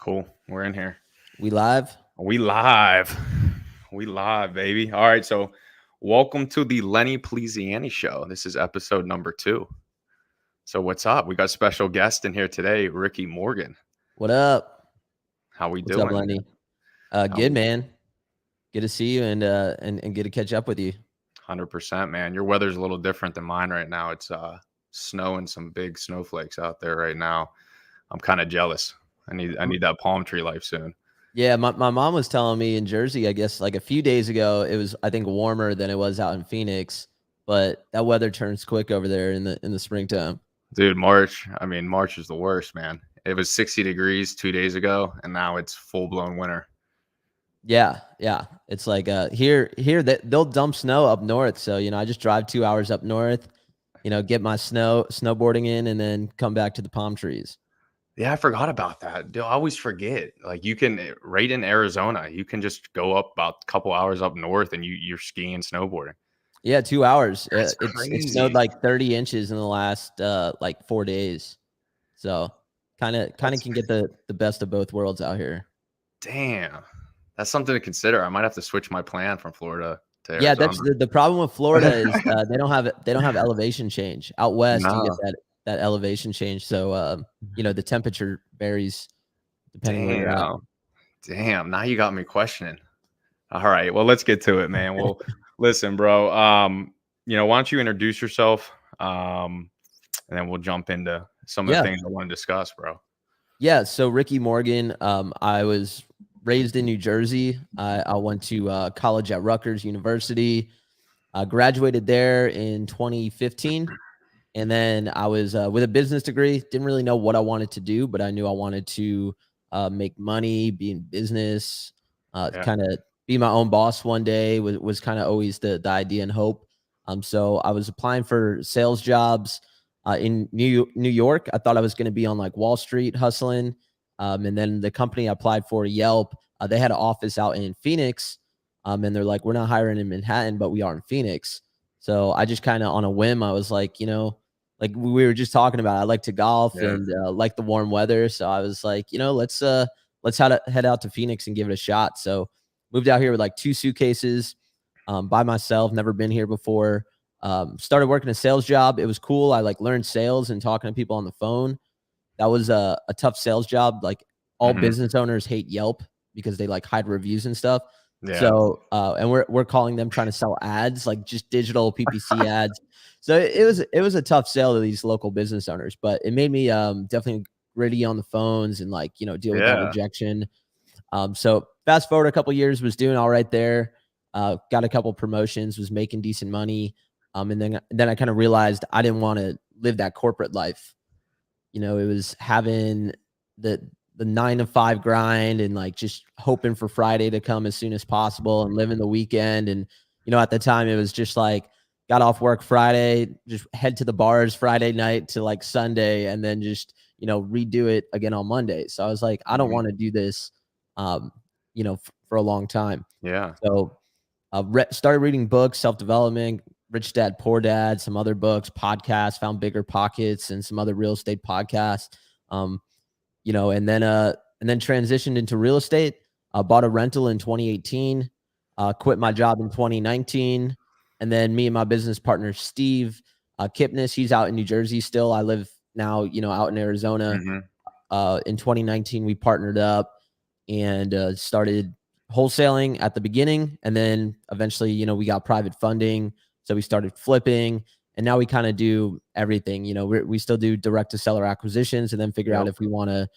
Cool. We're in here. We live? We live. We live, baby. All right. So, welcome to the Lenny Poliziani show. This is episode number 2. So, what's up? We got special guest in here today, Ricky Morgan. What up? How we What's up, doing? Lenny? How Good, we man. Good to see you and get to catch up with you. 100%, man. Your weather's a little different than mine right now. It's snowing some big snowflakes out there right now. I'm kind of jealous. I need that palm tree life soon. Yeah, my mom was telling me in Jersey, I guess like a few days ago, it was I think warmer than it was out in Phoenix, but that weather turns quick over there in the springtime. Dude, March is the worst, man. It was 60 degrees 2 days ago, and now it's full-blown winter. Yeah. It's like here that they'll dump snow up north, so I just drive 2 hours up north, get my snowboarding in and then come back to the palm trees. Yeah, I forgot about that. Dude, I always forget. Like you can right in Arizona, you can just go up about a couple hours up north and you're skiing and snowboarding. Yeah, 2 hours. That's It snowed crazy. like 30 inches in the last like 4 days. So kind of That's can get the best of both worlds out here. damn. That's something to consider. I might have to switch my plan from Florida to Yeah, Arizona. that's the problem with Florida is they don't have elevation change. Out west you get No. that elevation change. So the temperature varies depending where you're at. Damn. Damn. Now you got me questioning. All right. Well, let's get to it, man. Well, listen, bro. Why don't you introduce yourself? And then we'll jump into some of the Yeah. things I want to discuss, bro. Yeah, so Ricky Morgan, I was raised in New Jersey. I went to college at Rutgers University. Graduated there in 2015. And then I was with a business degree. Didn't really know what I wanted to do, but I knew I wanted to make money, be in business, Yeah. kind of be my own boss one day was kind of always the idea and hope. So I was applying for sales jobs in New York. I thought I was going to be on like Wall Street hustling. And then the company I applied for, Yelp, they had an office out in Phoenix. And they're like, we're not hiring in Manhattan, but we are in Phoenix. So I just kind of on a whim, I was like, like we were just talking about, I like to golf Yeah. and like the warm weather. So I was like, let's head out to Phoenix and give it a shot. So moved out here with like 2 suitcases by myself, never been here before. Started working a sales job. It was cool. I like learned sales and talking to people on the phone. That was a tough sales job. Like all Mhm. business owners hate Yelp because they like hide reviews and stuff. Yeah. So, and we're calling them trying to sell ads, like just digital PPC ads. So it was a tough sell to these local business owners, but it made me definitely gritty on the phones and like deal with that Yeah. rejection. So fast forward a couple years, was doing all right there. Got a couple promotions, was making decent money. And then I kind of realized I didn't want to live that corporate life. It was having the 9 to 5 grind and like just hoping for Friday to come as soon as possible and living the weekend. And, at the time it was just like got off work Friday, just head to the bars Friday night to like Sunday and then just, redo it again on Monday. So I was like, I don't Mhm. want to do this, for a long time. Yeah. So started reading books, self-development, Rich Dad, Poor Dad, some other books, podcasts, found Bigger Pockets and some other real estate podcasts. And then transitioned into real estate. Bought a rental in 2018, quit my job in 2019. And then me and my business partner, Steve Kipnis, he's out in New Jersey still. I live now, out in Arizona. Mhm. In 2019, we partnered up and started wholesaling at the beginning. And then eventually, we got private funding. So we started flipping. And now we kind of do everything. We still do direct to seller acquisitions and then figure out Yep. if we want to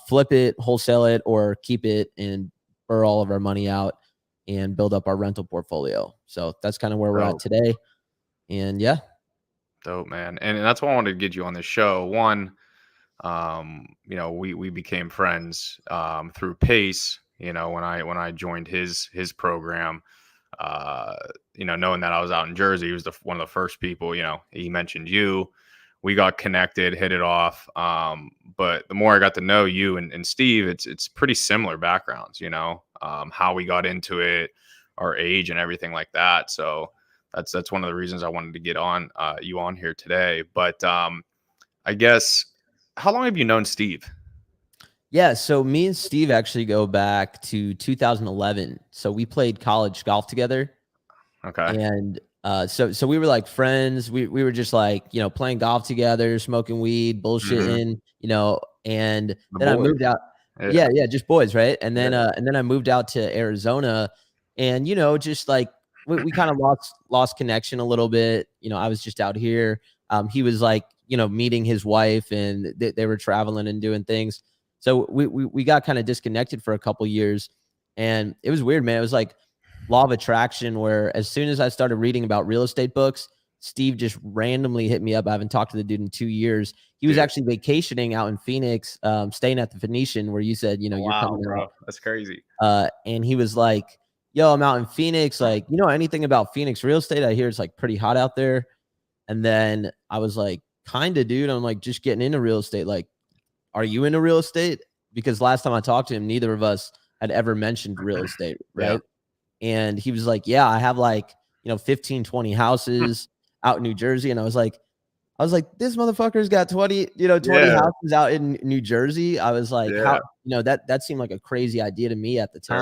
flip it, wholesale it, or keep it and burn all of our money out and build up our rental portfolio. So that's kind of where we're at Dope. today. And yeah. Dope, man. And that's why I wanted to get you on the show. One, we became friends through Pace, when I joined his program. Knowing that I was out in Jersey, he was one of the first people, he mentioned you. We got connected, hit it off. But the more I got to know you and Steve, it's pretty similar backgrounds, how we got into it, our age and everything like that. So that's one of the reasons I wanted to get on you on here today. But I guess, how long have you known Steve? Yeah, so me and Steve actually go back to 2011. So we played college golf together, Okay. and so we were like friends. We were just like, playing golf together, smoking weed, Hmm. bullshitting, and The then I boys. moved out. Yeah. Yeah, yeah, just boys, right? Yeah. And then I moved out to Arizona, and just like we kind of lost connection a little bit. I was just out here. He was like, meeting his wife, and they were traveling and doing things. So we got kind of disconnected for a couple years, and it was weird, man. It was like law of attraction, where as soon as I started reading about real estate books, Steve just randomly hit me up. I haven't talked to the dude in 2 years. He was Dude. actually vacationing out in Phoenix, staying at the Venetian, where you said, you're Wow, coming bro. out. That's crazy. And he was like, yo, I'm out in Phoenix. Like, anything about Phoenix real estate? I hear it's like pretty hot out there. And then I was like, kind of, dude. I'm like, just getting into real estate. Like, are you into real estate? Because last time I talked to him, neither of us had ever mentioned real estate, Yeah. right? And he was like, yeah, I have like, 15, 20 houses out in New Jersey. And I was like, this motherfucker's got 20, 20 Yeah. houses out in New Jersey. I was like, Yeah. how, that seemed like a crazy idea to me at the Sure.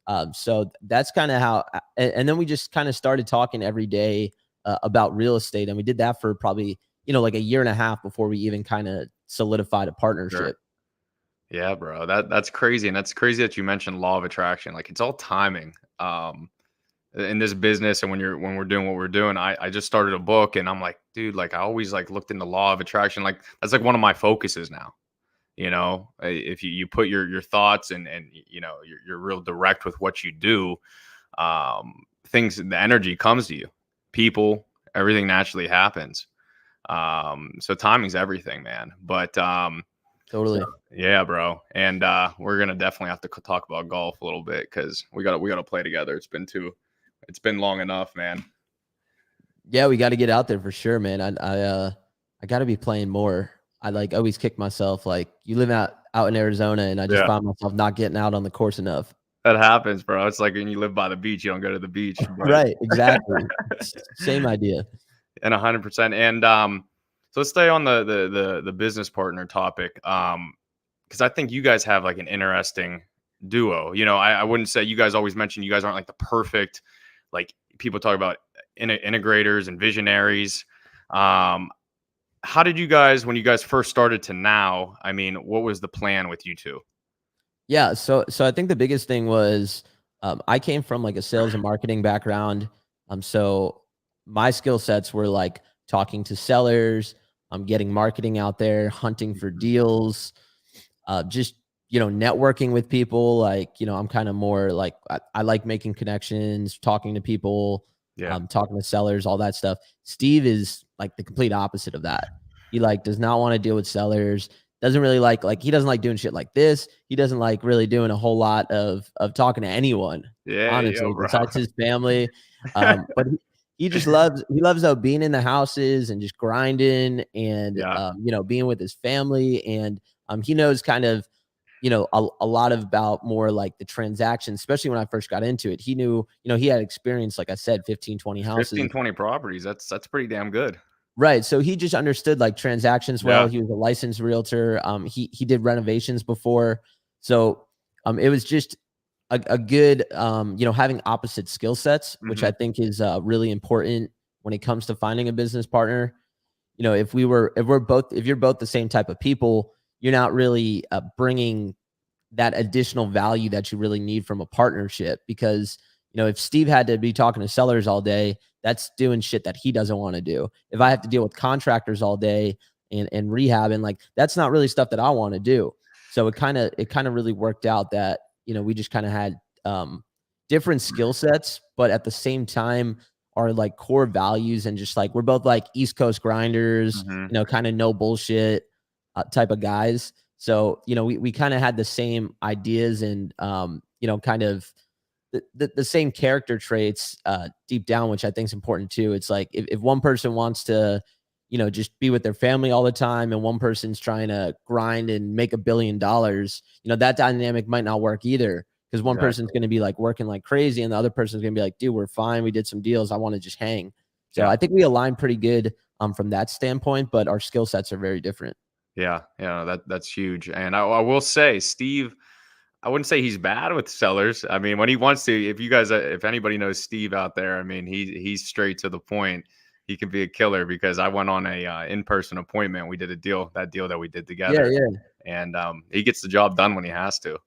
time. So that's kind of how, and then we just kind of started talking every day about real estate. And we did that for probably, like a year and a half before we even kind of solidified a Sure. partnership. Yeah, bro. That's crazy. And that's crazy that you mentioned law of attraction. Like it's all timing. In this business and when we're doing what we're doing, I just started a book and I'm like, dude, like I always like looked into law of attraction. Like that's like one of my focuses now. If you put your thoughts and you're real direct with what you do, the energy comes to you, people, everything naturally happens. So timing's everything, man. But so Totally. yeah, bro. And we're gonna definitely have to talk about golf a little bit because we gotta play together. It's been long enough, man. Yeah, we got to get out there for sure, man. I got to be playing more. I like always kick myself. Like, you live out in Arizona, and I just Yeah, find myself not getting out on the course enough. that happens, bro. It's like when you live by the beach, you don't go to the beach, but Right, exactly. Same idea. and 100%. And so let's stay on the business partner topic. Because I think you guys have like an interesting duo. I wouldn't say you guys always mention you guys aren't like the perfect, like people talk about integrators and visionaries. How did you guys, when you guys first started to now, I mean, what was the plan with you two? Yeah, so I think the biggest thing was, I came from like a sales and marketing background. So my skill sets were like talking to sellers, getting marketing out there, hunting for deals, just networking with people. Like, I'm kind of more like, I like making connections, talking to people, Yeah. talking to sellers, all that stuff. Steve is like the complete opposite of that. He like does not want to deal with sellers. Doesn't really like he doesn't like doing shit like this. He doesn't like really doing a whole lot of talking to anyone, Yeah, yo, honestly, bro. besides his family. But he just loves being in the houses and just grinding and Yeah. being with his family. And he knows kind of a lot about more like the transactions, especially when I first got into it. He knew, he had experience, like I said, 15, 20 houses. 15, 20 properties. That's pretty damn good. Right. So he just understood like transactions well. Yeah. He was a licensed realtor. He did renovations before. So it was just a good having opposite skill sets, which I Hmm. think is really important when it comes to finding a business partner. If you're both the same type of people, you're not really bringing that additional value that you really need from a partnership. Because if Steve had to be talking to sellers all day, that's doing shit that he doesn't want to do. If I have to deal with contractors all day and rehab, and like, that's not really stuff that I want to do. So it kind of really worked out that we just kind of had different skill sets, but at the same time our like core values, and just like we're both like East Coast grinders, Hmm. kind of no bullshit type of guys. So, we kind of had the same ideas and, kind of the same character traits deep down, which I think is important too. It's like if one person wants to, just be with their family all the time, and one person's trying to grind and make $1 billion, that dynamic might not work either. Because one person's Exactly. going to be like working like crazy, and the other person's going to be like, dude, we're fine. We did some deals. I want to just hang. So Yeah. I think we align pretty good from that standpoint, but our skill sets are very different. Yeah, yeah, that's huge. And I will say, Steve, I wouldn't say he's bad with sellers. I mean, when he wants to, if you guys, if anybody knows Steve out there, I mean, he's straight to the point. He can be a killer because I went on a in-person appointment. We did a deal, that deal that we did Yeah, together, yeah. and he gets the job done when he has to.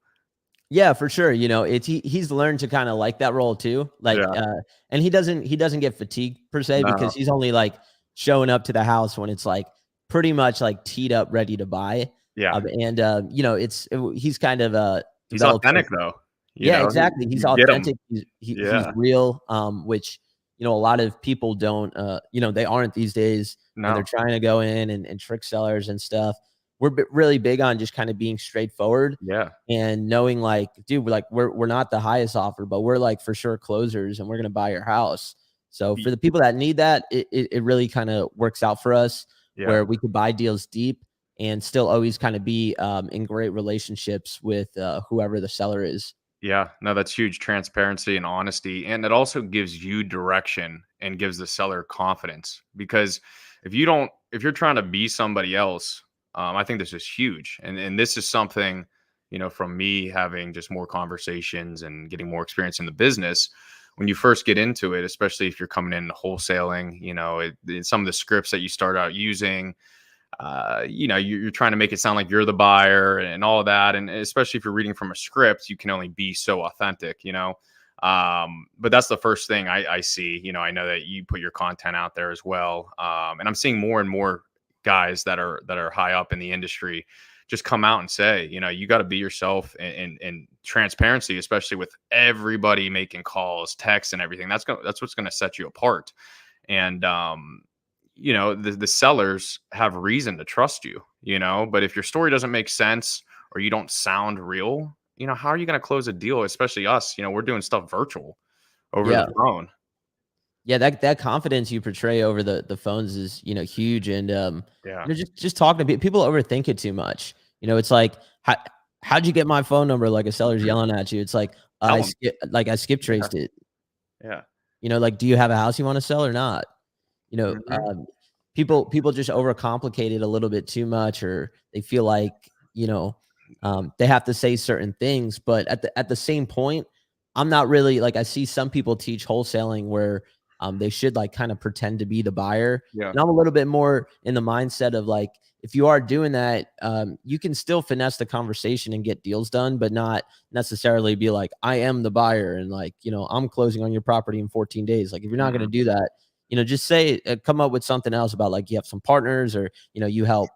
Yeah, for sure. You know, he's learned to kind of like that role too. Like, Yeah. and he doesn't get fatigued per se because No. he's only like showing up to the house when it's like pretty much like teed up, ready to buy. Yeah. And you know, he's kind of He's developed. authentic though. You Yeah, know, exactly. He's you get him. authentic. He's Yeah. real. Which you know a lot of people don't. You know, they aren't these days when they're No. trying to go in and trick sellers and stuff. We're really big on just kind of being straightforward Yeah. and knowing like, dude, we're not the highest offer, but we're like for sure closers, and we're gonna buy your house. So Y- for the people that need that, it really kind of works out for us Yeah. where we could buy deals deep and still always kind of be in great relationships with whoever the seller is. Yeah, no, that's huge transparency and honesty. And it also gives you direction and gives the seller confidence because if you're trying to be somebody else, I think this is huge. And this is something, from me having just more conversations and getting more experience in the business. When you first get into it, especially if you're coming in wholesaling, some of the scripts that you start out using, you're trying to make it sound like you're the buyer and all of that. And especially if you're reading from a script, you can only be so authentic. But that's the first thing I see. I know that you put your content out there as well. And I'm seeing more and more guys that are high up in the industry just come out and say, you got to be yourself, and transparency, especially with everybody making calls, texts, and everything. That's what's going to set you apart. And the sellers have reason to trust you. But if your story doesn't make sense or you don't sound real, how are you going to close a deal? Especially us, we're doing stuff virtual over the Yeah. phone. Yeah, that confidence you portray over the phones is, huge. And Yeah. just talking to people overthink it too much. It's like, how'd you get my phone number? Like a seller's yelling at you. It's like Tell them. I skip Yeah. traced it. Yeah. Like, do you have a house you want to sell or not? You know, Mhm. people just overcomplicate it a little bit too much, or they feel like, they have to say certain things. But at the same point, I'm not really like, I see some people teach wholesaling where they should like kind of pretend to be the buyer. Yeah. And I'm a little bit more in the mindset of like, if you are doing that, you can still finesse the conversation and get deals done, but not necessarily be like, I am the buyer and like, I'm closing on your property in 14 days. Like if you're not going to Mhm. do that, just say, come up with something else about like you have some partners, or, you help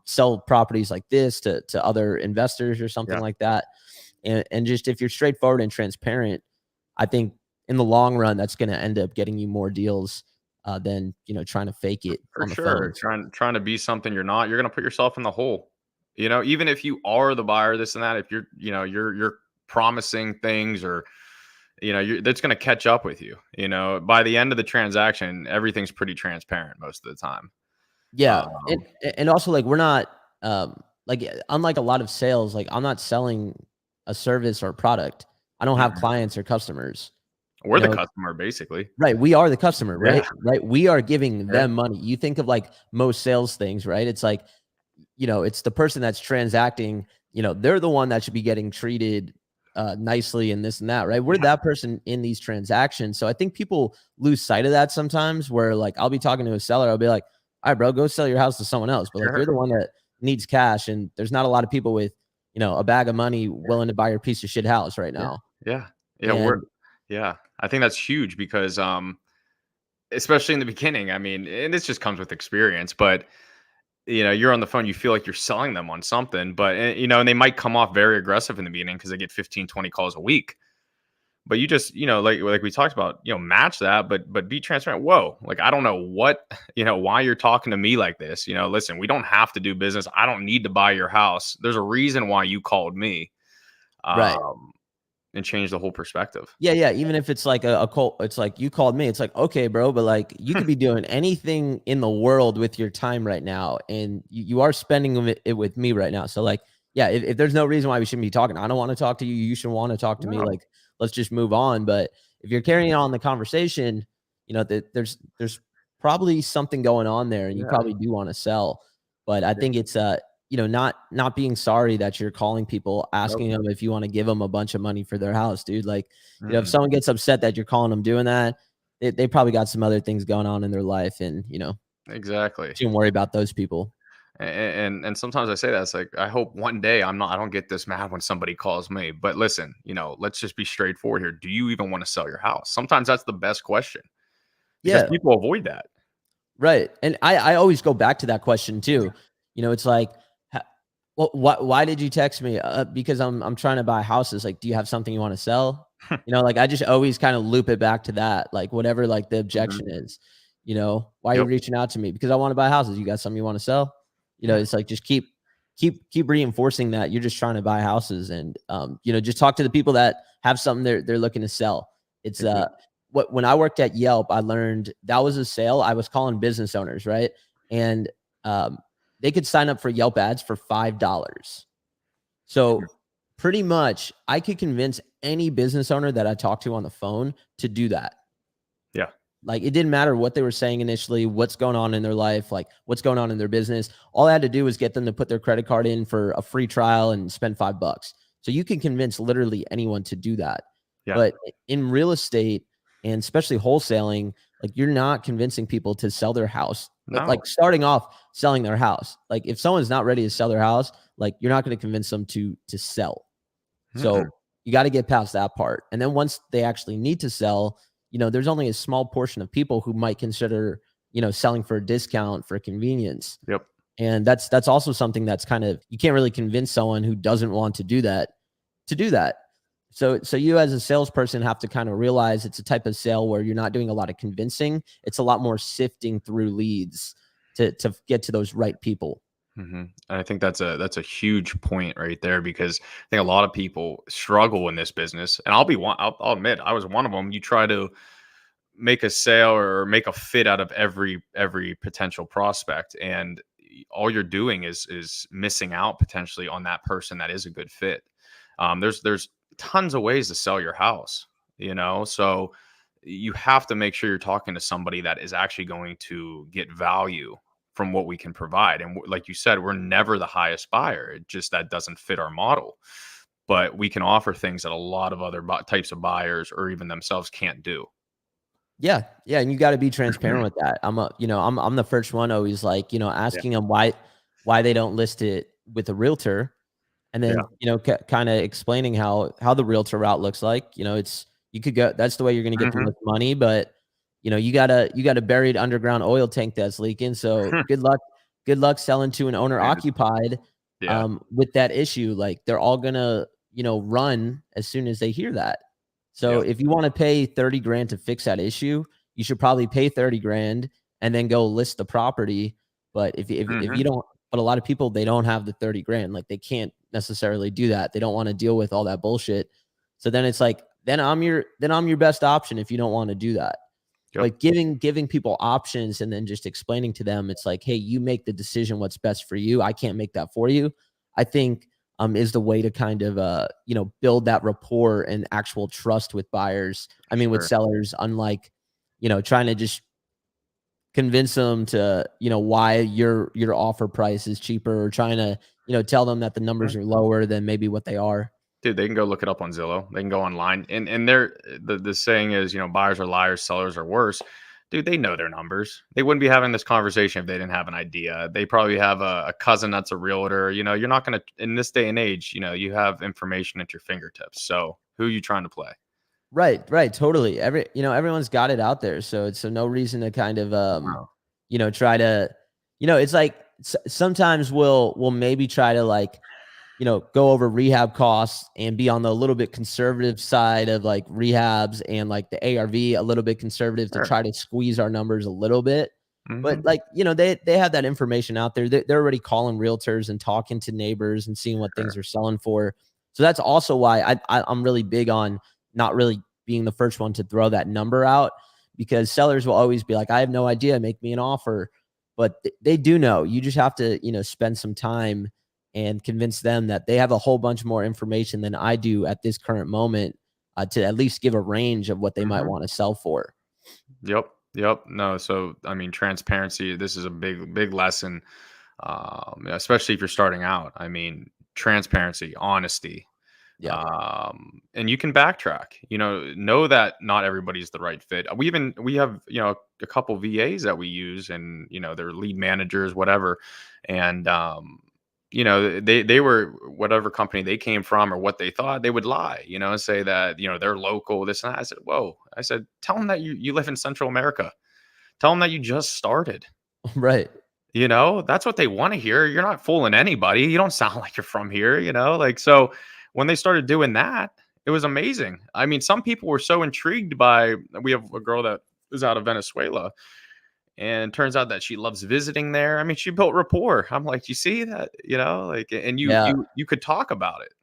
sell properties like this to other investors or something Yeah. like that. And just if you're straightforward and transparent, I think in the long run, that's going to end up getting you more deals than, trying to fake it For on the sure. phones. Trying to be something you're not, you're going to put yourself in the hole. Even if you are the buyer, this and that, if you're promising things, or that's going to catch up with you. By the end of the transaction, everything's pretty transparent most of the time. Yeah, and Um, and also, like, we're not, like, unlike a lot of sales, like, I'm not selling a service or product. I don't have mhm. clients or customers, We're you the know customer, basically. right, we are the customer, Yeah. right? We are giving Yeah. them money. You think of, like, most sales things, right? It's like, it's the person that's transacting, they're the one that should be getting treated, nicely and this and that, right? We're Yeah. that person in these transactions. So I think people lose sight of that sometimes where like I'll be talking to a seller, I'll be like, all right, bro, go sell your house to someone else. But like you're Sure. the one that needs cash, and there's not a lot of people with, a bag of money willing to buy your piece of shit house right Yeah. now. Yeah. Yeah. And Yeah. I think that's huge because, especially in the beginning, I mean, and this just comes with experience, but you're on the phone, you feel like you're selling them on something, but and they might come off very aggressive in the beginning because they get 15, 20 calls a week. But you just, like we talked about, match that, but be transparent. Whoa, like I don't know why you're talking to me like this. Listen, we don't have to do business. I don't need to buy your house. There's a reason why you called me. right. Um, and change the whole perspective. Yeah, yeah. Even if it's like a call, it's like you called me. It's like, okay, bro, but like you could be doing anything in the world with your time right now, and you are spending it with me right now. So like, yeah, if there's no reason why we shouldn't be talking, I don't want to talk to you. You should want to talk to me. No. Like, let's just move on. But if you're carrying on the conversation, that there's probably something going on there, and you Yeah. probably do want to sell. But I Yeah. think it's not being sorry that you're calling people, Nope. asking them if you want to give them a bunch of money for their house, dude. Like, if Mm-mm. someone gets upset that you're calling them doing that, they probably got some other things going on in their life, and Exactly. shouldn't worry about those people. And sometimes I say that it's like I hope one day I don't get this mad when somebody calls me. But listen, let's just be straightforward here. Do you even want to sell your house? Sometimes that's the best question because Yeah, people avoid that. right. And I always go back to that question too. It's like, well, why did you text me? Because I'm trying to buy houses. Like, do you have something you want to sell? Like, I just always kind of loop it back to that, like whatever like the Mhm. objection is. Why are you Yep. reaching out to me? Because I want to buy houses. You got something you want to sell? Yeah. It's like, just keep reinforcing that you're just trying to buy houses, and just talk to the people that have something they're looking to sell. It's Exactly. when I worked at Yelp, I learned that was a sale. I was calling business owners, right? And um, they could sign up for Yelp ads for $5. So pretty much I could convince any business owner that I talked to on the phone to do that. Yeah. Like, it didn't matter what they were saying initially, what's going on in their life, like what's going on in their business. All I had to do was get them to put their credit card in for a free trial and spend $5. So you can convince literally anyone to do that. Yeah. But in real estate, and especially wholesaling, like, you're not convincing people to sell their house. No. Like, starting off selling their house. Like, if someone's not ready to sell their house, like, you're not going to convince them to sell. Mm-mm. So you got to get past that part. And then once they actually need to sell, there's only a small portion of people who might consider, selling for a discount for convenience. Yep. And that's also something that's kind of, you can't really convince someone who doesn't want to do that to do that. So you as a salesperson have to kind of realize it's a type of sale where you're not doing a lot of convincing. It's a lot more sifting through leads to get to those right people. And I think that's a huge point right there because I think a lot of people struggle in this business, and I'll admit I was one of them. You try to make a sale or make a fit out of every potential prospect, and all you're doing is missing out potentially on that person that is a good fit. There's tons of ways to sell your house, so you have to make sure you're talking to somebody that is actually going to get value from what we can provide. And like you said, we're never the highest buyer. It just that doesn't fit our model. But we can offer things that a lot of other types of buyers or even themselves can't do. Yeah, yeah, and you got to be transparent with that. I'm the first one always, like, Yeah. asking them why they don't list it with a realtor, and Yeah. then kind of explaining how the realtor route looks like. It's, you could go, that's the way you're going to get the Hmm. most money, but you got a buried underground oil tank that's leaking. So good luck selling to an owner occupied Yeah. with that issue. Like, they're all gonna run as soon as they hear that. So Yeah. if you want to pay 30 grand to fix that issue, you should probably pay 30 grand and then go list the property. But if Hmm. you don't, but a lot of people, they don't have the 30 grand. Like, they can't necessarily do that. They don't want to deal with all that bullshit. So then it's like, then I'm your best option if you don't want to do that. Yep. Like, giving people options and then just explaining to them, it's like, hey, you make the decision what's best for you. I can't make that for you. I think is the way to kind of build that rapport and actual trust with buyers. I mean, with Sure. sellers, unlike trying to just convince them to why your offer price is cheaper, or trying to tell them that the numbers are lower than maybe what they are. Dude, they can go look it up on Zillow. They can go online, and the saying is, buyers are liars, sellers are worse. Dude, they know their numbers. They wouldn't be having this conversation if they didn't have an idea. They probably have a cousin that's a realtor. You're not gonna in this day and age. You have information at your fingertips. So who are you trying to play? Right, totally. Everyone's got it out there, so it's no reason to kind of Wow. try to, it's like sometimes we'll maybe try to, like, go over rehab costs and be on the little bit conservative side of, like, rehabs, and, like, the ARV a little bit conservative to Sure. try to squeeze our numbers a little bit. But, Hmm. like, they have that information out there. They're already calling realtors and talking to neighbors and seeing what things Sure. are selling for. So that's also why I'm really big on not really being the first one to throw that number out, because sellers will always be like, I have no idea, make me an offer. But they do know. You just have to, spend some time and convince them that they have a whole bunch more information than I do at this current moment, to at least give a range of what they might Hmm. want to sell for. Yep. Yep. No. So I mean, transparency. This is a big lesson. especially if you're starting out. I mean, transparency, honesty, Yeah. and you can backtrack. Know that not everybody's the right fit. We have a couple VAs that we use, and they're lead managers, whatever, and they were whatever company they came from or what they thought, they would lie, and say that they're local, this and that. I said, whoa. I said, tell them that you live in Central America. Tell them that you just started. Right. That's what they want to hear. You're not fooling anybody. You don't sound like you're from here, like, so when they started doing that, it was amazing. I mean, some people were so intrigued by, we have a girl that is out of Venezuela, and turns out that she loves visiting there. I mean, she built rapport. I'm like, you see that, like, and you Yeah. you you could talk about it.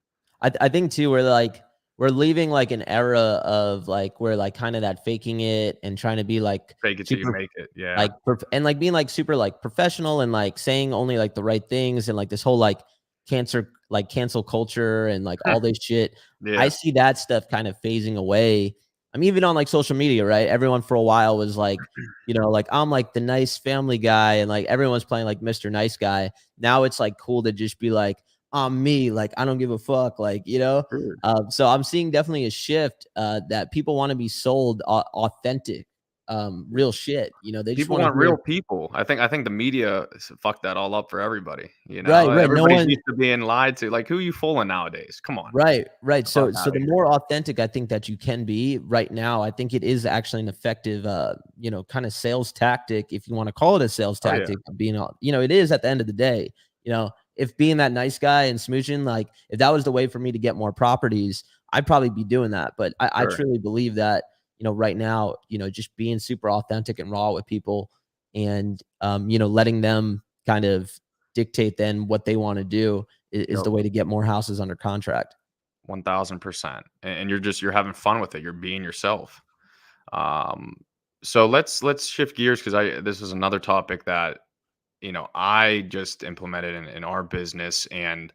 I think too, we're leaving like an era of like where like kind of that faking it and trying to be like Fake it till you super make it. Yeah. like and like being like super like professional and like saying only like the right things and like this whole like cancel culture and like all this shit. I Yeah. see that stuff kind of phasing away. I'm even on like social media, right? Everyone for a while was like, like I'm like the nice family guy and like everyone's playing like Mr. Nice Guy. Now it's like cool to just be like, I'm me, like I don't give a fuck, like Sure. so I'm seeing definitely a shift that people want to be sold authentic, real shit. They just People want to want hear. real people. I think the media fucked that all up for everybody. Right. No Everybody's one. used to being lied to. Like, who are you fooling nowadays? Come on. Right. The fuck So out the of here. more authentic I think that you can be right now, I think it is actually an effective, kind of sales tactic, if you want to call it a sales Oh yeah. tactic. Of being, it is at the end of the day. If being that nice guy and smooching, like if that was the way for me to get more properties, I'd probably be doing that. But I Sure. truly believe that, right now, just being super authentic and raw with people, and letting them kind of dictate then what they want to do is Yep. the way to get more houses under contract. 1000%. And you're having fun with it. You're being yourself. Um, so let's shift gears, because I this is another topic that I just implemented in our business, and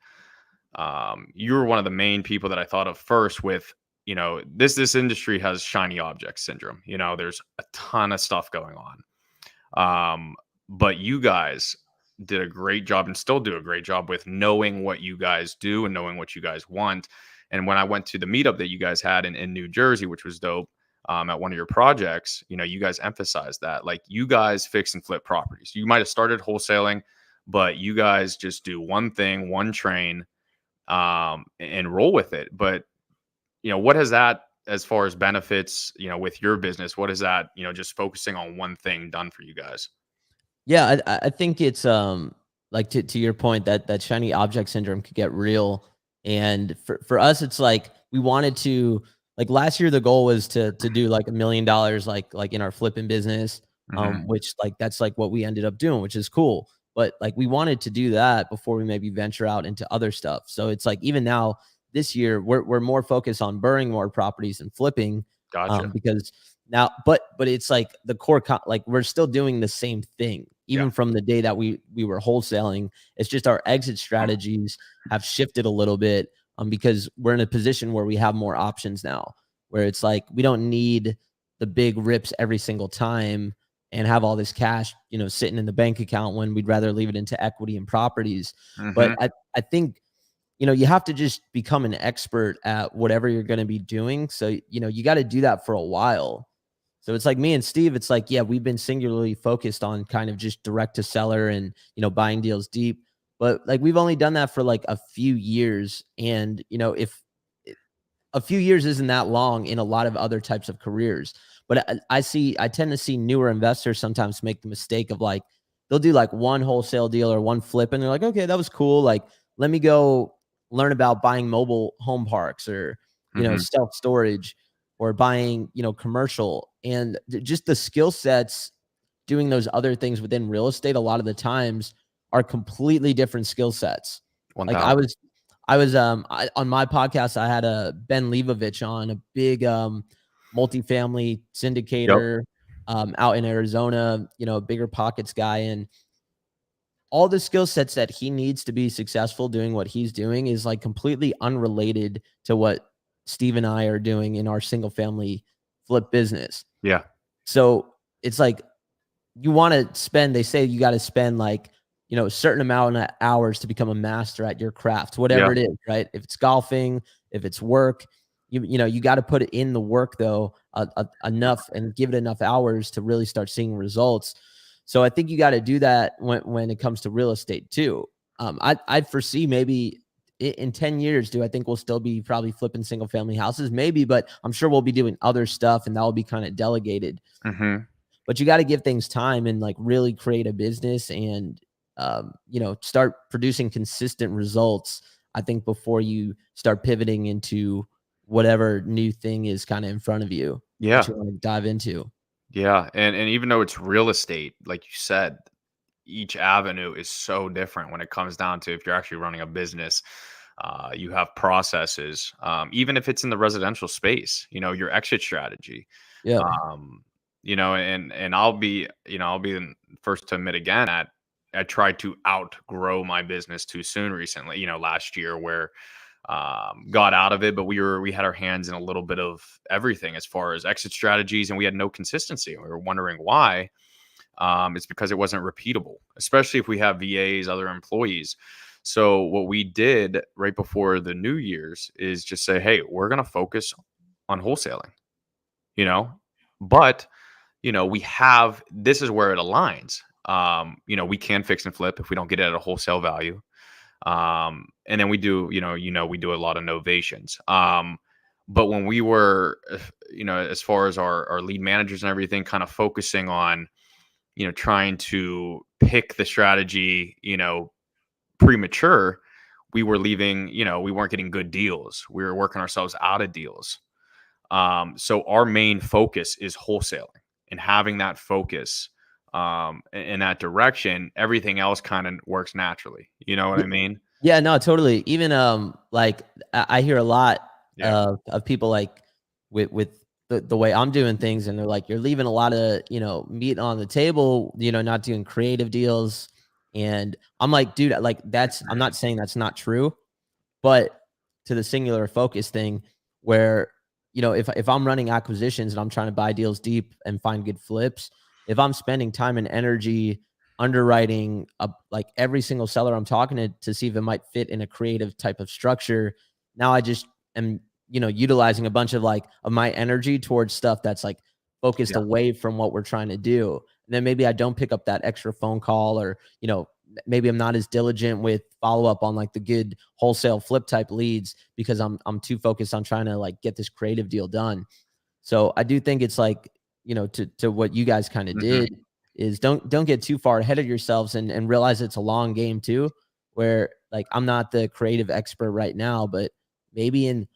you were one of the main people that I thought of first with, this industry has shiny object syndrome. There's a ton of stuff going on. But you guys did a great job and still do a great job with knowing what you guys do and knowing what you guys want. And when I went to the meetup that you guys had in New Jersey, which was dope, at one of your projects, you guys emphasized that, like, you guys fix and flip properties. You might have started wholesaling, but you guys just do one thing, one train, and roll with it. But what has that, as far as benefits, with your business, what is that, just focusing on one thing, done for you guys? Yeah, I think it's like to your point that that shiny object syndrome could get real, and for us, it's like we wanted to, like last year the goal was to do like $1 million like in our flipping business, Hmm. which like that's like what we ended up doing, which is cool. But like we wanted to do that before we maybe venture out into other stuff. So it's like even now this year we're more focused on burning more properties and flipping, Gotcha. because now, but it's like the core, like we're still doing the same thing, Yeah. even from the day that we were wholesaling. It's just our exit strategies have shifted a little bit, because we're in a position where we have more options now, where it's like we don't need the big rips every single time and have all this cash, sitting in the bank account, when we'd rather leave it into equity and properties. But Hmm. I think you have to just become an expert at whatever you're going to be doing. So, you got to do that for a while. So it's like me and Steve, it's like, yeah, we've been singularly focused on kind of just direct to seller and, buying deals deep. But like we've only done that for like a few years. And, if a few years isn't that long in a lot of other types of careers. But I tend to see newer investors sometimes make the mistake of like, they'll do like one wholesale deal or one flip and they're like, okay, that was cool. Like, let me go learn about buying mobile home parks or, Hmm. self storage or buying, commercial, and just the skill sets doing those other things within real estate a lot of the times are completely different skill sets. Like 1000. on my podcast, I had a Ben Leibovich on, a big multifamily Yep. syndicator out in Arizona, a bigger pockets guy, and all the skill sets that he needs to be successful doing what he's doing is like completely unrelated to what Steve and I are doing in our single family flip business. Yeah. So it's like you want to spend, they say you got to spend like a certain amount of hours to become a master at your craft, Yeah. whatever it is, right? If it's golfing, if it's work, you got to put it in the work though, enough and give it enough hours to really start seeing results. So I think you got to do that when it comes to real estate too. I foresee maybe in 10 years, do I think we'll still be probably flipping single family houses? Maybe, but I'm sure we'll be doing other stuff and that will be kind of delegated. Hmm. But you got to give things time and like really create a business and start producing consistent results. I think before you start pivoting into whatever new thing is kind of in front of you that Yeah. you want to dive into. Yeah. And even though it's real estate, like you said, each avenue is so different when it comes down to if you're actually running a business. You have processes, even if it's in the residential space, your exit strategy. Yeah. Um, and I'll be the first to admit again that I tried to outgrow my business too soon recently, last year where got out of it, but we had our hands in a little bit of everything as far as exit strategies, and we had no consistency. We were wondering why. It's because it wasn't repeatable, especially if we have VAs, other employees. So what we did right before the New Year's is just say, hey, we're going to focus on wholesaling, you know, but we have this is where it aligns. We can fix and flip if we don't get it at a wholesale value. And then we do, we do a lot of novations. But when we were, as far as our lead managers and everything, kind of focusing on, trying to pick the strategy, premature, we were leaving, we weren't getting good deals. We were working ourselves out of deals. So our main focus is wholesaling and having that focus in that direction. Everything else kind of works naturally. You know what I mean? Yeah, no, totally. Even like I hear a lot Yeah. of people like with the way I'm doing things, and they're like, you're leaving a lot of meat on the table, not doing creative deals, and I'm like, dude, like I'm not saying that's not true, but to the singular focus thing, where if I'm running acquisitions and I'm trying to buy deals deep and find good flips, if I'm spending time and energy underwriting like every single seller I'm talking to see if it might fit in a creative type of structure, now I just am utilizing a bunch of my energy towards stuff that's like focused Yeah. away from what we're trying to do. And then maybe I don't pick up that extra phone call, or maybe I'm not as diligent with follow up on like the good wholesale flip type leads because I'm too focused on trying to like get this creative deal done. So I do think it's like, to what you guys kind of Hmm. did is don't get too far ahead of yourselves and realize it's a long game too, where like I'm not the creative expert right now, but maybe in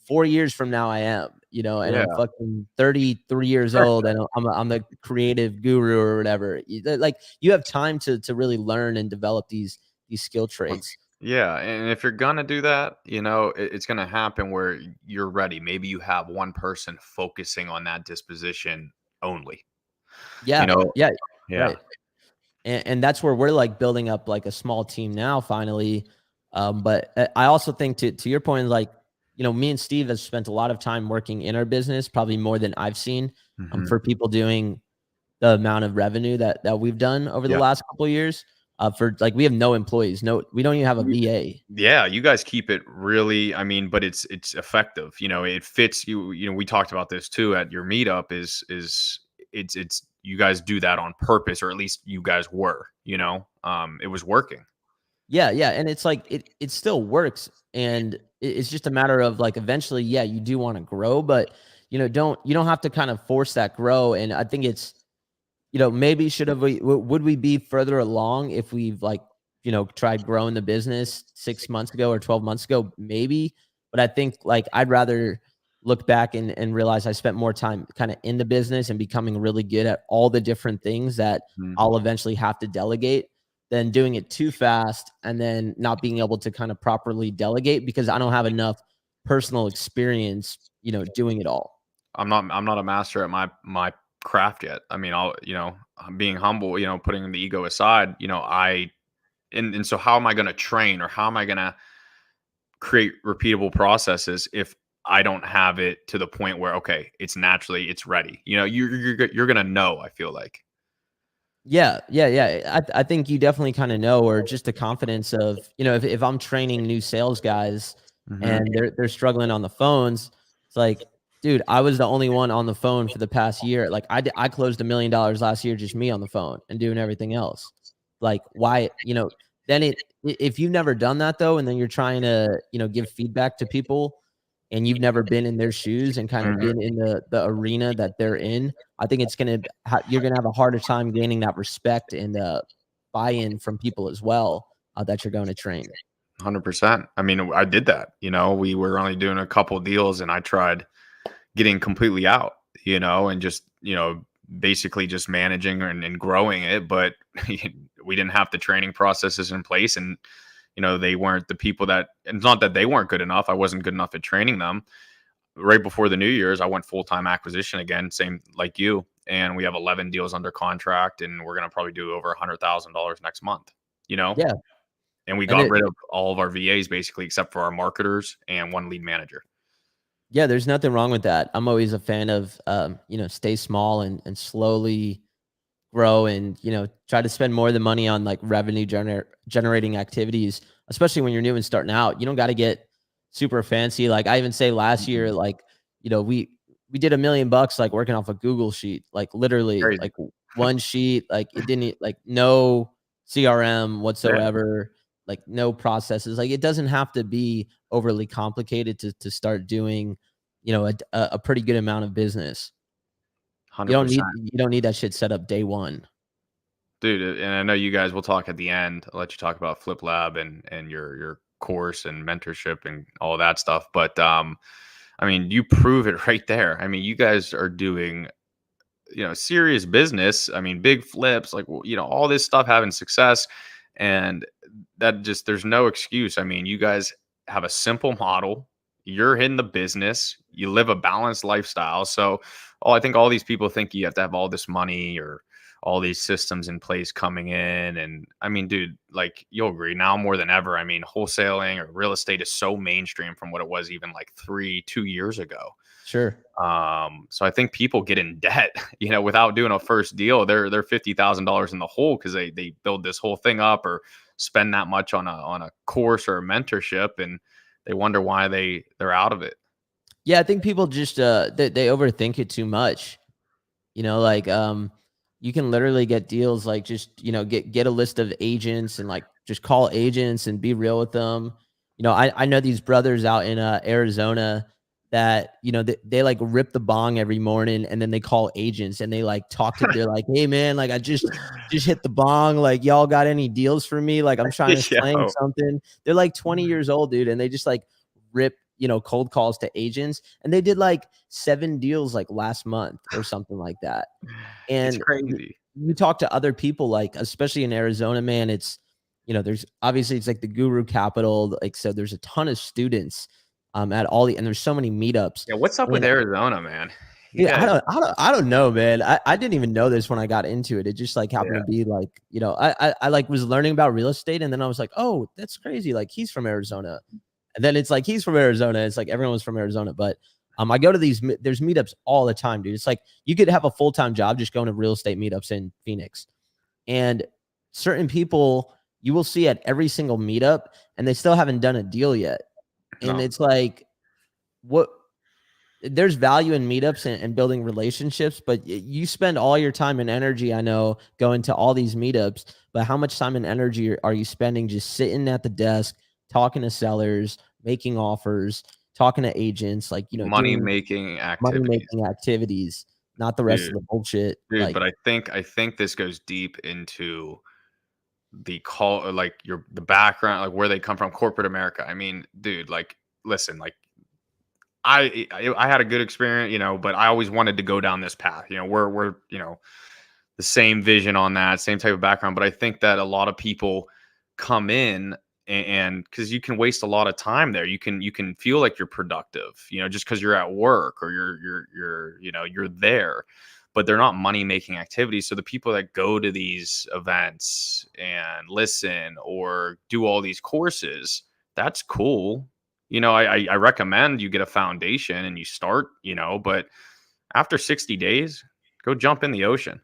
4 years from now I am, and I'm Yeah. fucking 33 years old and I'm the creative guru or whatever. Like you have time to really learn and develop these skill traits. Yeah, and if you're gonna do that, it's gonna happen where you're ready. Maybe you have one person focusing on that disposition only. You Yeah. know, Yeah. yeah. Right. And that's where we're like building up like a small team now finally. But I also think to your point, like, me and Steve have spent a lot of time working in our business, probably more than I've seen, Hmm. for people doing the amount of revenue that we've done over the Yeah. last couple of years. For like, we have no employees, we don't even have a Y- VA. Yeah, you guys keep it really, but it's effective. It fits you. We talked about this too at your meetup is it's you guys do that on purpose, or at least you guys were, it was working. Yeah, yeah, and it's like it still works, and it's just a matter of like eventually, yeah, you do want to grow, but you don't have to kind of force that grow. And I think it's maybe should have would we be further along if we've like tried growing the business 6 months ago or 12 months ago, maybe. But I think like I'd rather look back and realize I spent more time kind of in the business and becoming really good at all the different things that Mhm. I'll eventually have to delegate than doing it too fast and then not being able to kind of properly delegate because I don't have enough personal experience, doing it all. I'm not a master at my craft yet. I'm being humble, putting the ego aside, and so how am I going to train, or how am I going to create repeatable processes if I don't have it to the point where, okay, it's ready. You're going to know, I feel like. Yeah. I think you definitely kind of know, or just the confidence of, if I'm training new sales guys Hmm. and they're struggling on the phones, it's like, dude, I was the only one on the phone for the past year. Like I closed $1 million last year, just me on the phone and doing everything else. Like why, then if you've never done that though, and then you're trying to, give feedback to people and you've never been in their shoes and kind of Hmm. been in the arena that they're in, I think you're gonna have a harder time gaining that respect and buy-in from people as well, that you're going to train. 100%. I mean, I did that. We were only doing a couple deals, and I tried getting completely out. And just basically just managing and growing it, but we didn't have the training processes in place, and they weren't the people that. And it's not that they weren't good enough. I wasn't good enough at training them. Right before the New Year's, I went full time acquisition again, same like you, and we have 11 deals under contract, and we're gonna probably do over $100,000 next month. You know, Yeah, and we and got rid of all of our VAs basically, except for our marketers and one lead manager. yeah, there's nothing wrong with that. I'm always a fan of, stay small and slowly grow, and try to spend more of the money on like revenue generating activities, especially when you're new and starting out. You don't got to get super fancy. Like I even say last year, Mhm. like we did $1 million like working off a Google sheet, like literally Crazy. like one sheet, like it didn't like no CRM Yeah, whatsoever, like no processes. Like it doesn't have to be overly complicated to start doing a pretty good amount of business. You don't need 100%. you don't need that shit set up day one. Dude, and I know you guys will talk at the end. I'll let you talk about Flip Lab and your course and mentorship and all that stuff. But I mean, you prove it right there. I mean, you guys are doing serious business. I mean, big flips, like all this stuff having success, and that just there's no excuse. I mean, you guys have a simple model. You're in the business. You live a balanced lifestyle. So, I think all these people think you have to have all this money or all these systems in place coming in. And I mean, dude, like you'll agree now more than ever. I mean, wholesaling or real estate is so mainstream from what it was even like 2 years ago. Sure. So I think people get in debt, without doing a first deal. They're $50,000 in the hole because they build this whole thing up or spend that much on a course or a mentorship, and they wonder why they're out of it. Yeah, I think people just they overthink it too much. Like you can literally get deals like just, get a list of agents and like just call agents and be real with them. I know these brothers out in Arizona that, they like rip the bong every morning and then they call agents and they like they're like, "Hey man, like I just hit the bong. Like y'all got any deals for me? Like I'm trying to slang Yo, something." They're like 20 years old, dude, and they just like rip, cold calls to agents, and they did like 7 deals like last month or something like that. it's And crazy. you talk to other people, like, especially in Arizona, man, it's, there's obviously it's like the guru capital. Like, so there's a ton of students at all and there's so many meetups. Yeah, what's up with And Arizona, man? You dude, guys, I don't know, man. I didn't even know this when I got into it. It just like happened to yeah, be like, I like was learning about real estate and then I was like, oh, that's crazy. Like he's from Arizona. And then it's like he's from Arizona. It's like everyone was from Arizona. But I go to there's meetups all the time, dude. It's like you could have a full-time job just going to real estate meetups in Phoenix. And certain people you will see at every single meetup and they still haven't done a deal yet. And no, it's like, what there's value in meetups and building relationships, but you spend all your time and energy, I know, going to all these meetups, but how much time and energy are you spending just sitting at the desk, talking to sellers, making offers, talking to agents, like, money doing making money activities, making activities, not the rest of dude, the bullshit. dude. Like, But I think this goes deep into the call, like the background, like where they come from, corporate America. I mean, dude, like, listen, like I had a good experience, but I always wanted to go down this path. We're the same vision on that, same type of background. But I think that a lot of people come in and because you can waste a lot of time there. You can feel like you're productive, just because you're at work or you're there, but they're not money making activities. So the people that go to these events and listen or do all these courses, that's cool. I recommend you get a foundation and you start, but after 60 days, go jump in the ocean.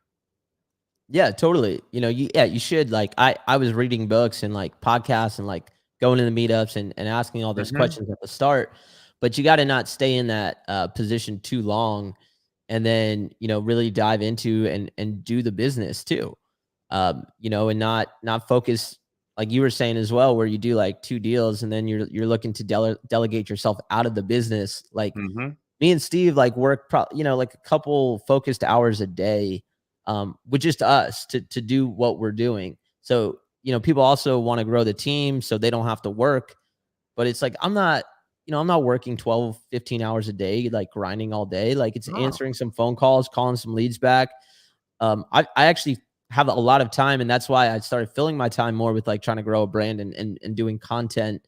Yeah, totally. You should, like, I was reading books and like podcasts and like going to the meetups and asking all these Hmm. questions at the start, but you got to not stay in that position too long, and then really dive into and do the business too. And not focus, like you were saying as well, where you do like 2 deals and then you're looking to delegate yourself out of the business. Like Hmm. me and Steve like work like a couple focused hours a day, with just us to do what we're doing. So, people also want to grow the team so they don't have to work, but it's like I'm not working 12, 15 hours a day, like grinding all day. Like it's No. answering some phone calls, calling some leads back. I actually have a lot of time, and that's why I started filling my time more with like trying to grow a brand and doing content,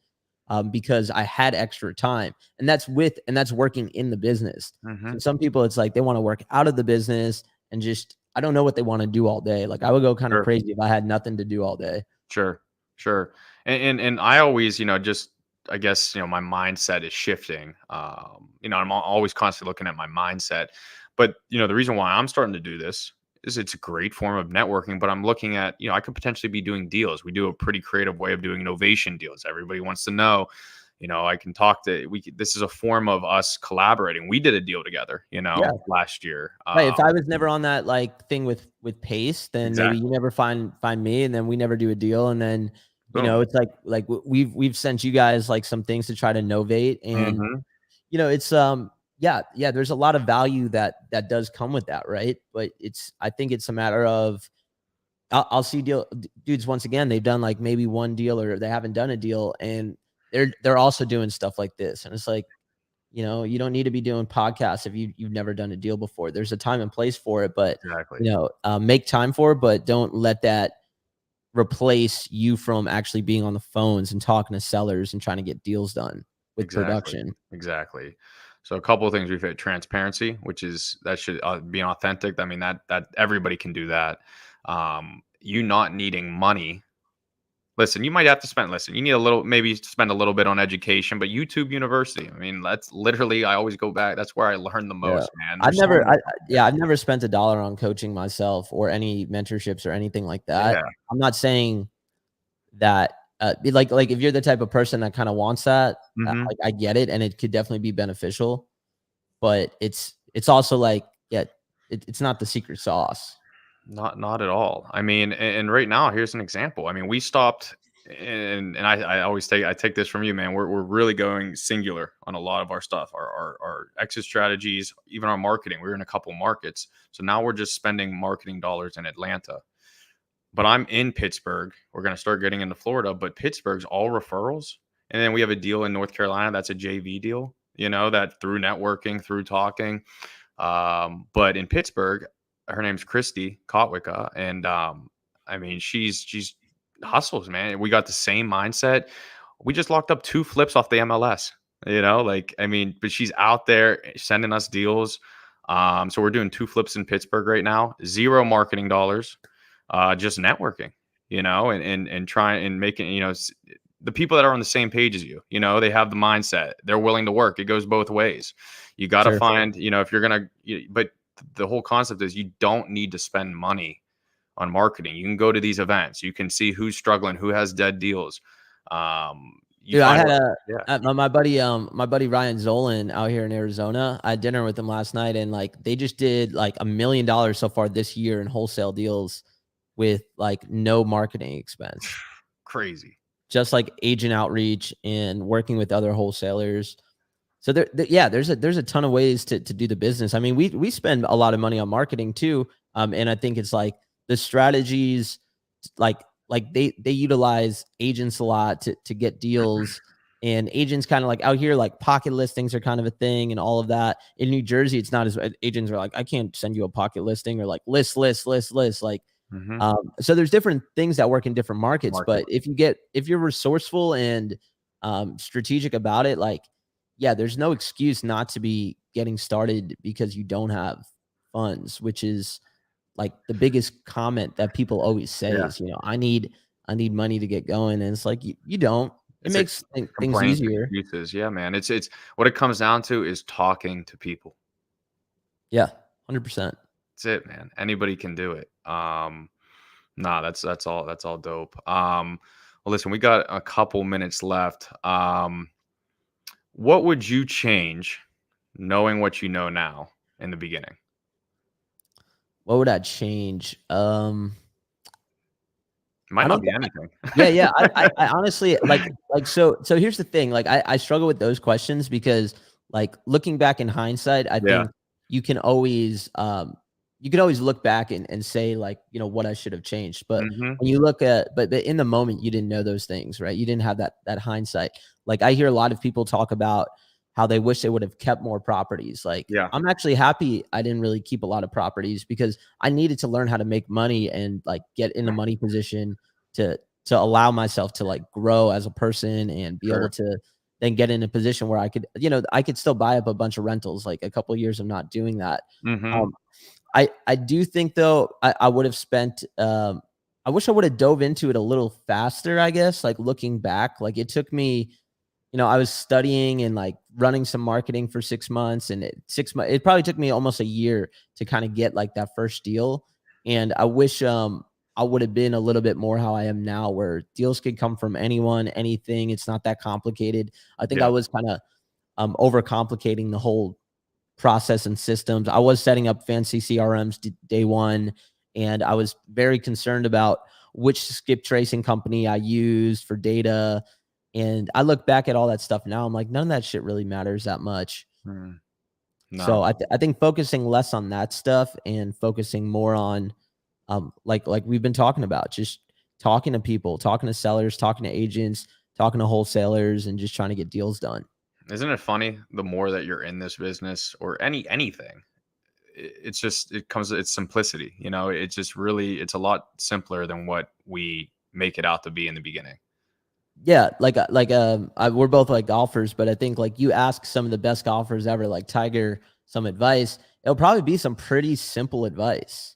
because I had extra time, and that's working in the business. Hmm. So some people, it's like they want to work out of the business and just I don't know what they want to do all day. Like I would go kind of Sure. crazy if I had nothing to do all day. Sure, sure. And I always, just I guess, my mindset is shifting. I'm always constantly looking at my mindset. But, the reason why I'm starting to do this is it's a great form of networking, but I'm looking at, I could potentially be doing deals. We do a pretty creative way of doing innovation deals. Everybody wants to know, I can talk to this is a form of us collaborating. We did a deal together, Yeah. last year. Right, if I was never on that, like, thing with Pace, then maybe you Exactly. never find me, and then we never do a deal, and then, Boom. it's like we've sent you guys, like, some things to try to novate, and, Hmm. it's, yeah, there's a lot of value that does come with that, right? But I think it's a matter of I'll see dudes once again, they've done, like, maybe 1 deal or they haven't done a deal, and they're also doing stuff like this, and it's like, you don't need to be doing podcasts if you've never done a deal before. There's a time and place for it, but Exactly. make time for it, but don't let that replace you from actually being on the phones and talking to sellers and trying to get deals done with Exactly. production. Exactly. So a couple of things we've hit: transparency, which is that should be authentic. I mean that everybody can do that. You not needing money. Listen, you might have to spend. Listen, you need a little, maybe spend a little bit on education, but YouTube University. I mean, that's literally. I always go back. That's where I learned the Yeah. most, man. I've There's so never many. yeah, I've never spent $1 on coaching myself or any mentorships or anything like that. Yeah. I'm not saying that, like if you're the type of person that kinda wants that, Hmm. like, I get it, and it could definitely be beneficial, but it's also like, yeah, it's not the secret sauce. Not at all. I mean, and right now, here's an example. I mean, we stopped, and I always take this from you, man. We're really going singular on a lot of our stuff, our exit strategies, even our marketing. We're in a couple markets, so now we're just spending marketing dollars in Atlanta. But I'm in Pittsburgh. We're gonna start getting into Florida, but Pittsburgh's all referrals, and then we have a deal in North Carolina that's a JV deal. That through networking, through talking. But in Pittsburgh, her name's Christy Kotwicka, and I mean, she's hustles, man. We got the same mindset. We just locked up 2 flips off the MLS. Like I mean, but she's out there sending us deals. So we're doing 2 flips in Pittsburgh right now. Zero marketing dollars, just networking. And trying and making the people that are on the same page as you. They have the mindset. They're willing to work. It goes both ways. You got to Sure. find, if you're gonna, but the whole concept is you don't need to spend money on marketing. You can go to these events. You can see who's struggling, who has dead deals. You Dude, I find had what, yeah. my buddy Ryan Zolan out here in Arizona. I had dinner with him last night, and like they just did like $1 million so far this year in wholesale deals with like no marketing expense, Crazy. just like agent outreach and working with other wholesalers. So yeah, there's a ton of ways to do the business. I mean, we spend a lot of money on marketing too, and I think it's like the strategies, like they utilize agents a lot to get deals, and agents kind of like out here like pocket listings are kind of a thing and all of that. In New Jersey, it's not as agents are like I can't send you a pocket listing or like list like. Hmm. So there's different things that work in different markets, Market. but if you're resourceful and strategic about it, like yeah, there's no excuse not to be getting started because you don't have funds, which is like the biggest comment that people always say Yeah. is, I need money to get going. And it's like, you don't. It It's makes things complaints, easier. excuses. Yeah, man. It's what it comes down to is talking to people. Yeah, 100%. That's it, man. Anybody can do it. Nah, that's all dope. Well, listen, we got a couple minutes left. What would you change knowing what you know now in the beginning? What would I change? Might I not don't be anything. Yeah, yeah. I honestly so here's the thing. Like I struggle with those questions because like looking back in hindsight, I Yeah. think you can always you can always look back and say like, what I should have changed. But Mhm. when you look at but in the moment you didn't know those things, right? You didn't have that hindsight. Like I hear a lot of people talk about how they wish they would have kept more properties. Like Yeah. I'm actually happy I didn't really keep a lot of properties because I needed to learn how to make money and like get in a money position to allow myself to like grow as a person and be able Sure. to then get in a position where I could, I could still buy up a bunch of rentals, like a couple of years of not doing that. Mhm. Um, I do think though, I would have spent, I wish I would have dove into it a little faster, I guess, like looking back, like it took me, I was studying and like running some marketing for 6 months and 6 months, it probably took me almost a year to kind of get like that first deal. And I wish, I would have been a little bit more how I am now, where deals could come from anyone, anything. It's not that complicated. I think I Yeah. was kind of overcomplicating the whole process and systems. I was setting up fancy CRMs day one, and I was very concerned about which skip tracing company I used for data. And I look back at all that stuff now. I'm like, none of that shit really matters that much. Mm. So No. I think focusing less on that stuff and focusing more on like we've been talking about, just talking to people, talking to sellers, talking to agents, talking to wholesalers, and just trying to get deals done. Isn't it funny? The more that you're in this business or anything, it's just it's simplicity. It's just really it's a lot simpler than what we make it out to be in the beginning. Yeah, we're both like golfers, but I think like you ask some of the best golfers ever, like Tiger, some advice, it'll probably be some pretty simple advice.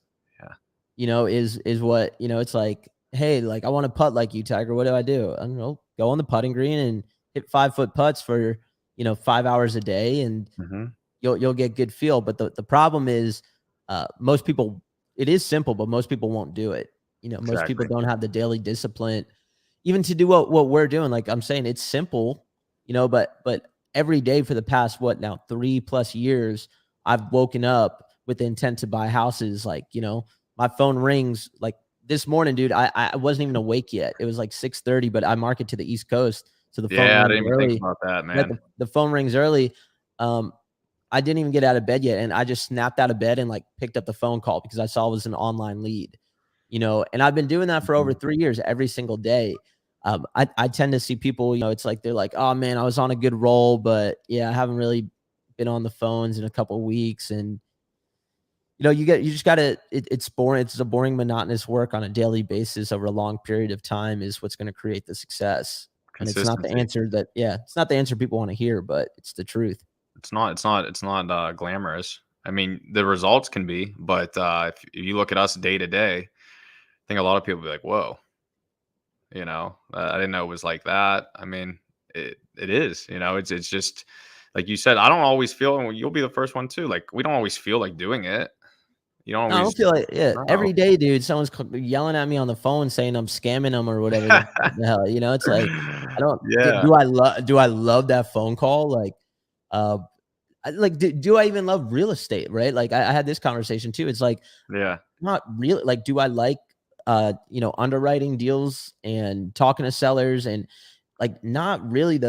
Yeah. Is what, it's like, hey, like I want to putt like you, Tiger. What do? I don't know. Go on the putting green and hit 5-foot putts for, 5 hours a day, and Hmm. you'll get good feel. But the problem is, most people, it is simple, but most people won't do it. Most people Exactly. don't have the daily discipline even to do what we're doing. Like I'm saying, it's simple, but every day for the past, what now, 3+ years, I've woken up with the intent to buy houses. Like, my phone rings like this morning, dude. I wasn't even awake yet. It was like 6:30, but I market to the East Coast. So the phone Yeah, I rings didn't even think early. about that, Right, man. the phone rings early. Um, I didn't even get out of bed yet, and I just snapped out of bed and like picked up the phone call because I saw it was an online lead. And I've been doing that for over Mhm. 3 years, every single day. I tend to see people, it's like they're like, oh man, I was on a good roll, but yeah, I haven't really been on the phones in a couple of weeks, and you just gotta. It's boring. It's a boring, monotonous work on a daily basis over a long period of time is what's going to create the success. And it's not the Consistency. answer that, yeah, it's not the answer people want to hear, but it's the truth. It's not glamorous. I mean, the results can be, but if you look at us day to day, I think a lot of people be like, "Whoa, I didn't know it was like that." I mean, it is. It's just like you said. I don't always feel, and you'll be the first one too. Like we don't always feel like doing it. You don't No, I always. don't feel like, yeah, No. every day, dude, someone's yelling at me on the phone saying I'm scamming them or whatever the hell, it's like, I don't, Yeah. do I love that phone call? Like, uh, do I even love real estate? Right? Like, I had this conversation too. It's like, Yeah. not really. Like, do I like, underwriting deals and talking to sellers and like not really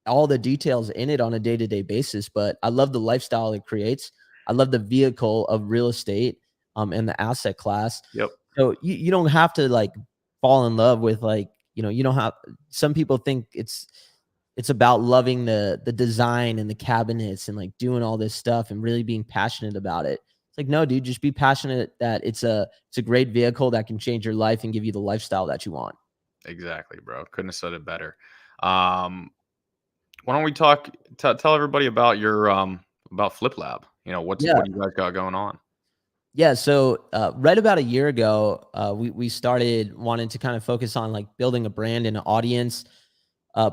all the details in it on a day-to-day basis, but I love the lifestyle it creates. I love the vehicle of real estate, and the asset class. Yep. So you don't have to like fall in love with like, you don't have, some people think it's about loving the design and the cabinets and like doing all this stuff and really being passionate about it. It's like, no, dude, just be passionate that it's a great vehicle that can change your life and give you the lifestyle that you want. Exactly, bro. Couldn't have said it better. Um, why don't we tell everybody about your about Flip Lab? Yeah. What do you guys got going on? Yeah, so right about a year ago, we started wanting to kind of focus on like building a brand and an audience. Uh,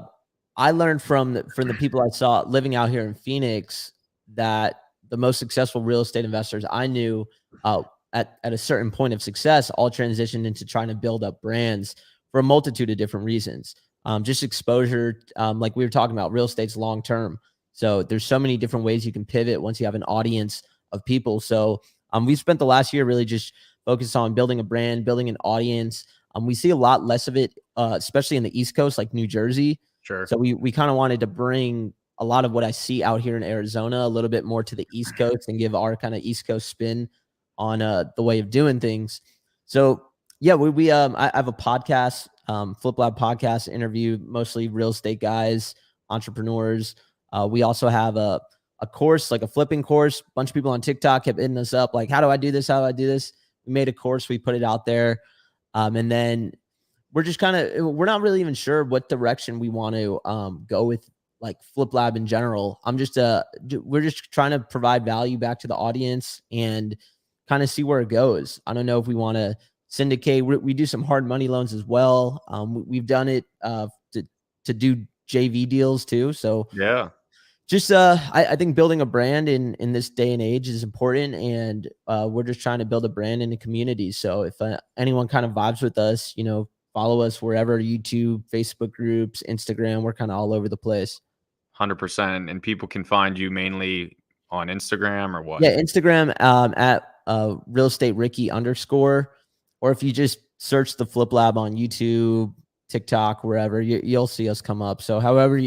I learned from the people I saw living out here in Phoenix that the most successful real estate investors I knew at a certain point of success all transitioned into trying to build up brands for a multitude of different reasons. Just exposure, like we were talking about, real estate's long term. So there's so many different ways you can pivot once you have an audience of people. So we spent the last year really just focused on building a brand, building an audience. We see a lot less of it, especially in the East Coast, like New Jersey. Sure. So we kind of wanted to bring a lot of what I see out here in Arizona a little bit more to the East Coast and give our kind of East Coast spin on the way of doing things. So yeah, I have a podcast, Flip Lab podcast, interview mostly real estate guys, entrepreneurs. We also have a course, like a flipping course. A bunch of people on TikTok kept hitting us up, like, how do I do this? How do I do this? We made a course, we put it out there. And then we're just we're not really even sure what direction we want to go with, like Flip Lab in general. We're just trying to provide value back to the audience and kind of see where it goes. I don't know if we want to syndicate. We do some hard money loans as well. We've done it to do JV deals too. So yeah, just I think building a brand in this day and age is important, and we're just trying to build a brand in the community. So if anyone kind of vibes with us, follow us wherever, YouTube, Facebook groups, Instagram. We're kind of all over the place. 100%. And people can find you mainly on Instagram or what? Yeah, Instagram at real estate Ricky _, or if you just search the Flip Lab on YouTube, TikTok, wherever, you'll see us come up. So however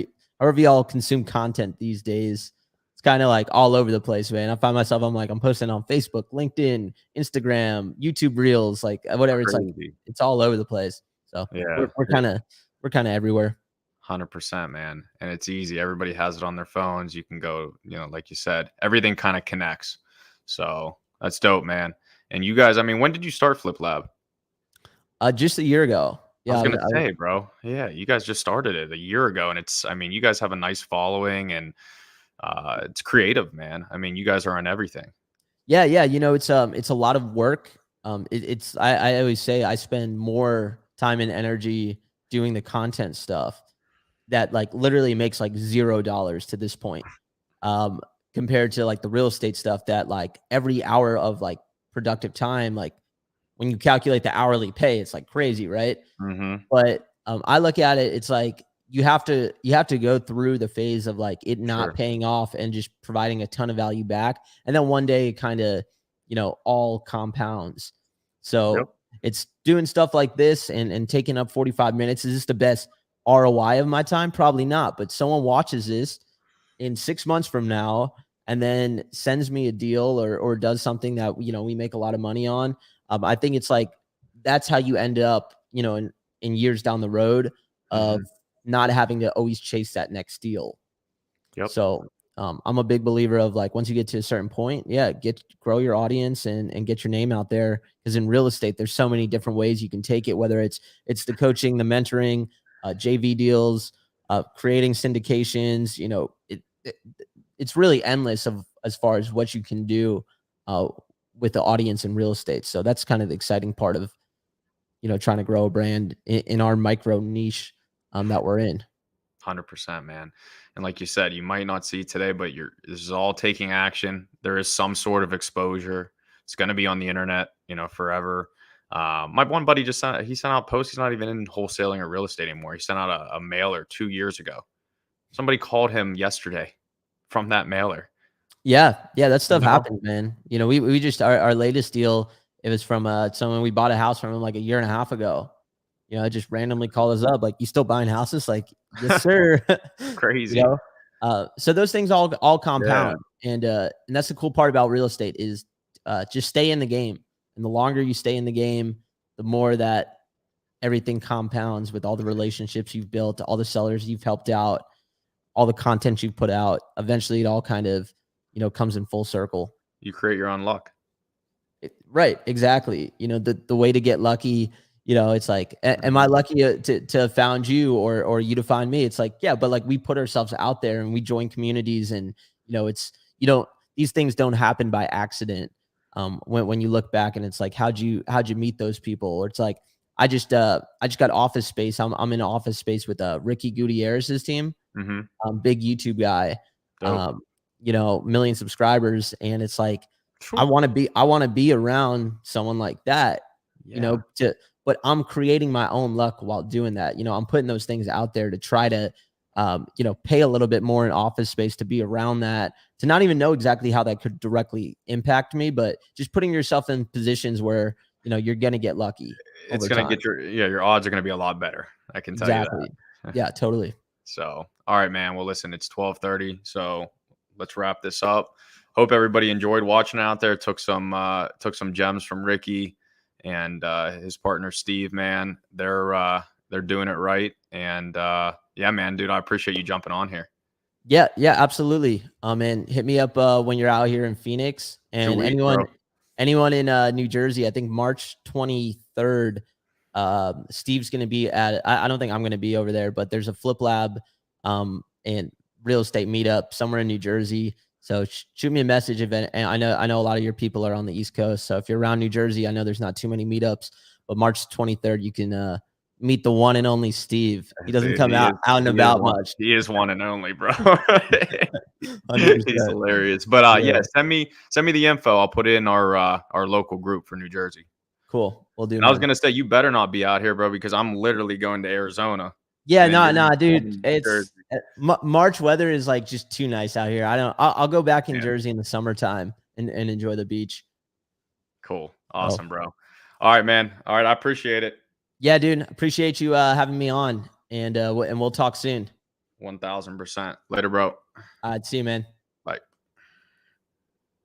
y'all consume content these days, it's kind of like all over the place, man. I find myself, I'm posting on Facebook, LinkedIn, Instagram, YouTube Reels, like whatever. It's like it's all over the place. So yeah, we're kind of everywhere. 100%, man. And it's easy. Everybody has it on their phones. You can go, like you said, everything kind of connects. So that's dope, man. And you guys, I mean, when did you start Flip Lab? Just a year ago. Yeah, I was gonna say, bro. Yeah, you guys just started it a year ago, and you guys have a nice following, and it's creative, man. I mean, you guys are on everything. Yeah. It's a lot of work. I always say I spend more time and energy doing the content stuff that like literally makes like $0 to this point, compared to like the real estate stuff that like every hour of like productive time, like when you calculate the hourly pay, it's like crazy, right? Mm-hmm. But I look at it, it's like you have to go through the phase of like it not paying off and just providing a ton of value back, and then one day it kind of all compounds. So it's doing stuff like this and taking up 45 minutes. Is this the best ROI of my time? Probably not, but someone watches this in 6 months from now and then sends me a deal or does something that we make a lot of money on. I think it's like that's how you end up in years down the road of not having to always chase that next deal. So I'm a big believer of like once you get to a certain point, grow your audience and get your name out there, because in real estate there's so many different ways you can take it, whether it's the coaching, the mentoring, JV deals, creating syndications. It's really endless as far as what you can do with the audience in real estate. So that's kind of the exciting part of trying to grow a brand in our micro niche that we're in. 100%, man. And like you said, you might not see today, but this is all taking action. There is some sort of exposure. It's going to be on the internet, forever. My one buddy he sent out posts. He's not even in wholesaling or real estate anymore. He sent out a mailer 2 years ago. Somebody called him yesterday from that mailer. Yeah. That stuff happens, man. We just our latest deal, it was from someone we bought a house from him like a year and a half ago. Just randomly call us up, like, you still buying houses? Like, yes, sir. Crazy. So those things all compound. Yeah. And that's the cool part about real estate is just stay in the game. And the longer you stay in the game, the more that everything compounds with all the relationships you've built, all the sellers you've helped out, all the content you've put out. Eventually it all kind of, comes in full circle. You create your own luck. Right. Exactly. The way to get lucky, it's like, am I lucky to have found you or you to find me? It's like, yeah, but like we put ourselves out there and we join communities, and these things don't happen by accident. When you look back and it's like, how'd you meet those people? Or it's like, I just got office space. I'm in office space with Ricky Gutierrez's team. Big YouTube guy. million subscribers. And it's like, Phew. I want to be around someone like that, Yeah. but I'm creating my own luck while doing that. I'm putting those things out there to try to, pay a little bit more in office space to be around that, to not even know exactly how that could directly impact me, but just putting yourself in positions where, you're going to get lucky It's over gonna time. get your odds are gonna be a lot better. I can tell you Exactly. that. Yeah, totally. So, all right, man. Well, listen, it's 12:30, so let's wrap this up. Hope everybody enjoyed watching out there. Took some gems from Ricky and his partner Steve. Man, they're doing it right. And yeah, man, dude, I appreciate you jumping on here. Yeah, absolutely. And hit me up when you're out here in Phoenix, and Sweet, bro. anyone in New Jersey. I think March 23rd. Steve's going to be at. I don't think I'm going to be over there, but there's a Flip Lab, and real estate meetup somewhere in New Jersey. So shoot me a message if, and I know a lot of your people are on the East Coast. So if you're around New Jersey, I know there's not too many meetups, but March 23rd you can meet the one and only Steve. He doesn't Dude, come out and about much. He is one and only, bro. 100%. He's hilarious. But Yeah. yeah, send me the info. I'll put it in our local group for New Jersey. Cool. We'll do. And I was gonna say you better not be out here, bro, because I'm literally going to Arizona. Yeah, And then no, you're dude. in It's Jersey. March weather is like just too nice out here. I'll go back in Yeah. Jersey in the summertime and enjoy the beach. Cool. Awesome, bro. All right, man. All right, I appreciate it. Yeah, dude. Appreciate you having me on, and we'll talk soon. 1000%. Later, bro. See you, man.